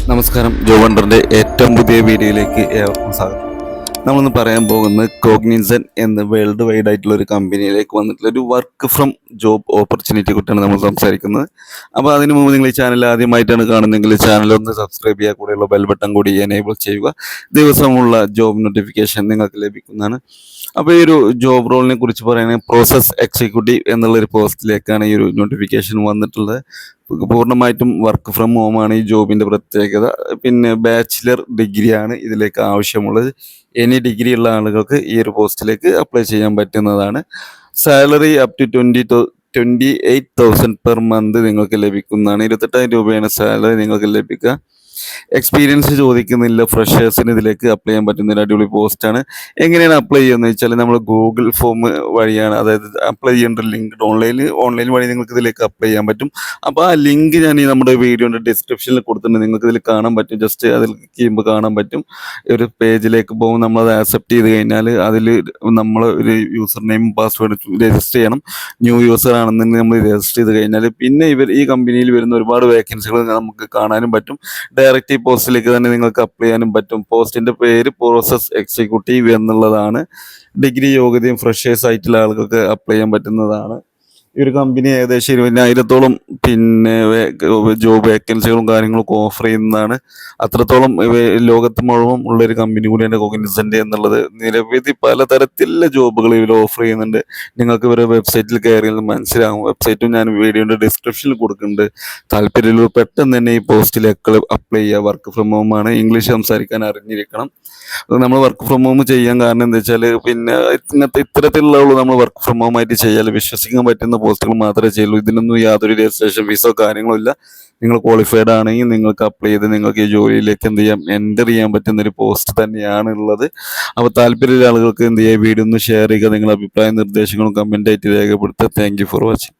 നമസ്കാരം. ജോബ് വണ്ടറിന്റെ ഏറ്റവും പുതിയ വീഡിയോയിലേക്ക് ഏവർക്കും സ്വാഗതം. നമ്മളിന്ന് പറയാൻ പോകുന്നത് കോഗ്നിസൻ എന്ന വേൾഡ് വൈഡ് ആയിട്ടുള്ള ഒരു കമ്പനിയിലേക്ക് വന്നിട്ടുള്ള ഒരു വർക്ക് ഫ്രം ജോബ് ഓപ്പർച്യൂണിറ്റിയെ കുറിച്ചാണ് നമ്മൾ സംസാരിക്കുന്നത്. അപ്പോൾ അതിന് മുമ്പ് നിങ്ങൾ ഈ ചാനൽ ആദ്യമായിട്ടാണ് കാണുന്നതെങ്കിൽ ചാനൽ ഒന്ന് സബ്സ്ക്രൈബ് ചെയ്യുക, കൂടെയുള്ള ബെൽ ബട്ടൺ കൂടി എനേബിൾ ചെയ്യുക. ദിവസമുള്ള ജോബ് നോട്ടിഫിക്കേഷൻ നിങ്ങൾക്ക് ലഭിക്കുന്നതാണ്. അപ്പോൾ ഈ ഒരു ജോബ് റോളിനെ കുറിച്ച് പറയുകയാണെങ്കിൽ പ്രോസസ് എക്സിക്യൂട്ടീവ് എന്നുള്ളൊരു പോസ്റ്റിലേക്കാണ് ഈ ഒരു നോട്ടിഫിക്കേഷൻ വന്നിട്ടുള്ളത്. പൂർണ്ണമായിട്ടും വർക്ക് ഫ്രം ഹോമാണ് ഈ ജോബിൻ്റെ പ്രത്യേകത. പിന്നെ ബാച്ചിലർ ഡിഗ്രിയാണ് ഇതിലേക്ക് ആവശ്യമുള്ളത്. എനി ഡിഗ്രി ഉള്ള ആളുകൾക്ക് ഈ ഒരു പോസ്റ്റിലേക്ക് അപ്ലൈ ചെയ്യാൻ പറ്റുന്നതാണ്. Salary up to 28,000 per month നിങ്ങൾക്ക് ലഭിക്കുന്നതാണ്. 28,000 രൂപയാണ് സാലറി നിങ്ങൾക്ക് ലഭിക്കുക. എക്സ്പീരിയൻസ് ചോദിക്കുന്നില്ല, ഫ്രഷേഴ്സിന് ഇതിലേക്ക് അപ്ലൈ ചെയ്യാൻ പറ്റുന്ന ഒരു അടിപൊളി പോസ്റ്റാണ്. എങ്ങനെയാണ് അപ്ലൈ ചെയ്യുന്നത് വെച്ചാൽ നമ്മൾ ഗൂഗിൾ ഫോം വഴിയാണ്, അതായത് അപ്ലൈ ചെയ്യേണ്ട ലിങ്ക് ഓൺലൈൻ വഴി നിങ്ങൾക്ക് ഇതിലേക്ക് അപ്ലൈ ചെയ്യാൻ പറ്റും. അപ്പോൾ ആ ലിങ്ക് ഞാൻ ഈ നമ്മുടെ വീഡിയോൻ്റെ ഡിസ്ക്രിപ്ഷനിൽ കൊടുത്തിട്ടുണ്ട്. നിങ്ങൾക്ക് ഇതിൽ കാണാൻ പറ്റും. ജസ്റ്റ് അതിൽ ചെയ്യുമ്പോൾ കാണാൻ പറ്റും. ഒരു പേജിലേക്ക് പോകും. നമ്മളത് ആക്സെപ്റ്റ് ചെയ്ത് കഴിഞ്ഞാൽ അതിൽ നമ്മൾ ഒരു യൂസർ നെയിം പാസ്വേഡ് രജിസ്റ്റർ ചെയ്യണം. ന്യൂ യൂസർ ആണെന്നുണ്ടെങ്കിൽ നമ്മൾ രജിസ്റ്റർ ചെയ്ത് കഴിഞ്ഞാൽ പിന്നെ ഈ കമ്പനിയിൽ വരുന്ന ഒരുപാട് വേക്കൻസികൾ നമുക്ക് കാണാനും പറ്റും. ഡയറക്റ്റ് ഈ പോസ്റ്റിലേക്ക് തന്നെ നിങ്ങൾക്ക് അപ്ലൈ ചെയ്യാനും പറ്റും. പോസ്റ്റിന്റെ പേര് പ്രോസസ് എക്സിക്യൂട്ടീവ് എന്നുള്ളതാണ്. ഡിഗ്രി യോഗ്യതയും ഫ്രഷേഴ്സ് ആയിട്ടുള്ള ആളുകൾക്ക് അപ്ലൈ ചെയ്യാൻ പറ്റുന്നതാണ്. ഈ ഒരു കമ്പനി ഏകദേശം 20,000-ഓളം പിന്നെ ജോബ് വേക്കൻസികളും കാര്യങ്ങളൊക്കെ ഓഫർ ചെയ്യുന്നതാണ്. അത്രത്തോളം ലോകത്ത് മുഴുവൻ ഉള്ള ഒരു കമ്പനി കൂടിയാണ് കോഗ്നിസന്റ് എന്നുള്ളത്. നിരവധി പലതരത്തിലുള്ള ജോബുകൾ ഇവർ ഓഫർ ചെയ്യുന്നുണ്ട്. നിങ്ങൾക്ക് ഇവരുടെ വെബ്സൈറ്റിൽ കയറിയാൽ മനസ്സിലാകും. വെബ്സൈറ്റും ഞാൻ വീഡിയോയുടെ ഡിസ്ക്രിപ്ഷനിൽ കൊടുക്കുന്നുണ്ട്. താല്പര്യമുള്ള പെട്ടെന്ന് തന്നെ ഈ പോസ്റ്റിലേക്ക് അപ്ലൈ ചെയ്യുക. വർക്ക് ഫ്രം ഹോം ആണ്. ഇംഗ്ലീഷ് സംസാരിക്കാൻ അറിഞ്ഞിരിക്കണം. നമ്മൾ വർക്ക് ഫ്രം ഹോം ചെയ്യാൻ കാരണം എന്താ വെച്ചാൽ പിന്നെ ഇത്തരത്തിലുള്ള നമ്മൾ വർക്ക് ഫ്രം ഹോം ആയിട്ട് ചെയ്യാൻ വിശ്വസിക്കാൻ പറ്റുന്ന പോസ്റ്റുകൾ മാത്രമേ ചെയ്യുള്ളൂ. ഇതിനൊന്നും യാതൊരു രജിസ്ട്രേഷൻ ഫീസോ കാര്യങ്ങളോ ഇല്ല. നിങ്ങൾ ക്വാളിഫൈഡ് ആണെങ്കിൽ നിങ്ങൾക്ക് അപ്ലൈ ചെയ്ത് നിങ്ങൾക്ക് ഈ ജോലിയിലേക്ക് എന്ത് ചെയ്യാം, എൻ്റർ ചെയ്യാൻ പറ്റുന്ന ഒരു പോസ്റ്റ് തന്നെയാണ് ഉള്ളത്. അപ്പോൾ താല്പര്യമുള്ള ആളുകൾക്ക് എന്ത് ചെയ്യുക, വീഡിയോ ഒന്ന് ഷെയർ ചെയ്യുക. നിങ്ങളുടെ അഭിപ്രായ നിർദ്ദേശങ്ങളും കമൻ്റ് ആയിട്ട് രേഖപ്പെടുത്തുക. Thank you for watching.